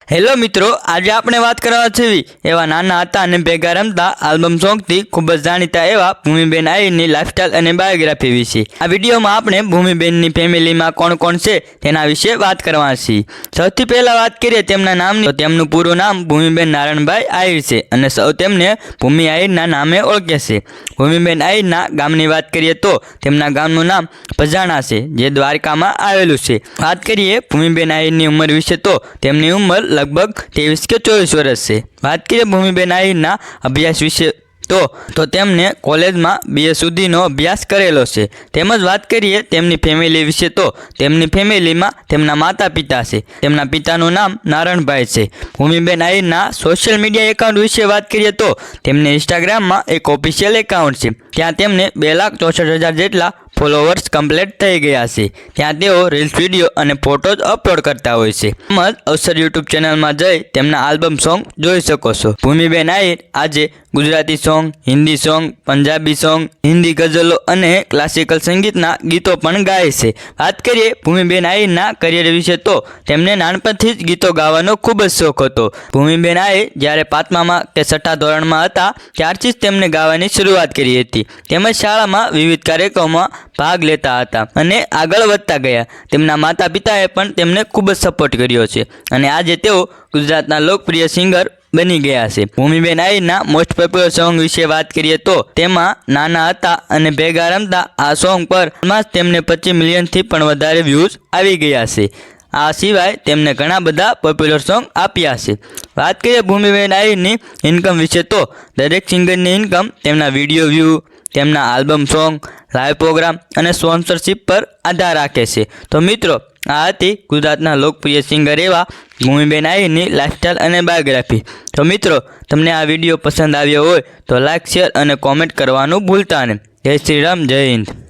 Hello મિત્રો, આજે આપણે વાત કરવા છીએ એવા નાના હતા અને ભેગા રમતા આલ્બમ સોંગથી ખૂબ જ જાણીતા એવા ભૂમિબેન આહિરની લાઇફસ્ટાઇલ અને બાયોગ્રાફી વિશે આ વિડીયોમાં આપણે ભૂમિબેનની ફેમિલીમાં કોણ કોણ છે તેના વિશે વાત કરવાના છીએ। સૌથી પહેલાં વાત કરીએ તેમના નામની, તો તેમનું પૂરું નામ ભૂમિબેન નારાયણભાઈ આહિર છે અને સૌ તેમને ભૂમિ આહિરના નામે ઓળખે છે। ભૂમિબેન આહિરના ગામની વાત કરીએ તો તેમના ગામનું નામ પજાણા છે, જે દ્વારકામાં આવેલું છે। વાત કરીએ ભૂમિબેન આહિરની ઉંમર વિશે તો તેમની ઉંમર લગભગ 23 કે 24 વર્ષ છે। વાત કરીએ ભૂમિબેન આહિરના અભ્યાસ વિશે તો તેમને કોલેજમાં BA સુધીનો અભ્યાસ કરેલો છે। તેમજ વાત કરીએ તેમની ફેમિલી વિશે તો તેમની ફેમિલીમાં તેમના માતા પિતા છે, તેમના પિતાનું નામ નારાયણભાઈ છે। ભૂમિબેન આહિરના સોશિયલ મીડિયા એકાઉન્ટ વિશે વાત કરીએ તો તેમને ઇન્સ્ટાગ્રામમાં એક ઓફિશિયલ એકાઉન્ટ છે, ત્યાં તેમને 2,64,000 જેટલા ફોલોવર્સ કમ્પ્લીટ થઈ ગયા છે। ત્યાં તેઓ રીલ્સ, વિડીયો અને ફોટોઝ અપલોડ કરતા હોય છે। તેમજ અવસર યુટ્યુબ ચેનલમાં જઈ તેમના આલ્બમ સોંગ જોઈ શકો છો। ભૂમિબેન આહિર આજે Gujarati song, Hindi song, Punjabi song, Hindi ગઝલો અને ક્લાસિકલ સંગીતના ગીતો પણ ગાય છે। વાત કરીએ ભૂમિબેન આહિરના કરિયર વિશે તો તેમને નાનપણથી જ ગીતો ગાવાનો ખૂબ જ શોખ હતો। ભૂમિબેન આહિર જ્યારે 5મા કે 6ઠા ધોરણમાં હતા ત્યારથી જ તેમને ગાવાની શરૂઆત કરી હતી, તેમજ શાળામાં વિવિધ કાર્યક્રમોમાં ભાગ લેતા હતા અને આગળ વધતા ગયા। તેમના માતા પિતાએ પણ તેમને ખૂબ જ સપોર્ટ કર્યો છે અને આજે તેઓ ગુજરાતના લોકપ્રિય સિંગર બની ગયા છે। ભૂમિબેન આહિરના મોસ્ટ પોપ્યુલર સોંગ વિશે વાત કરીએ તો તેમાં નાના હતા અને ભેગા રમતા આ સોંગ પર તેમને 25 મિલિયનથી પણ વધારે વ્યૂઝ આવી ગયા છે। આ સિવાય તેમને ઘણા બધા પોપ્યુલર સોંગ આપ્યા છે। વાત કરીએ ભૂમિબેન આહિરની ઇન્કમ વિશે તો દરેક સિંગરની ઇન્કમ તેમના વિડીયો વ્યૂ, તેમના આલ્બમ સોંગ, લાઈવ પ્રોગ્રામ અને સ્પોન્સરશિપ પર આધાર રાખે છે। તો મિત્રો, આ હતી ગુજરાતના લોકપ્રિય સિંગર એવા ભૂમિબેન આહિરની લાઇફસ્ટાઇલ અને બાયોગ્રાફી। તો મિત્રો, તમને આ વિડીયો પસંદ આવ્યો હોય તો લાઇક, શેર અને કોમેન્ટ કરવાનું ભૂલતા નહીં। જય શ્રી રામ, જય હિન્દ।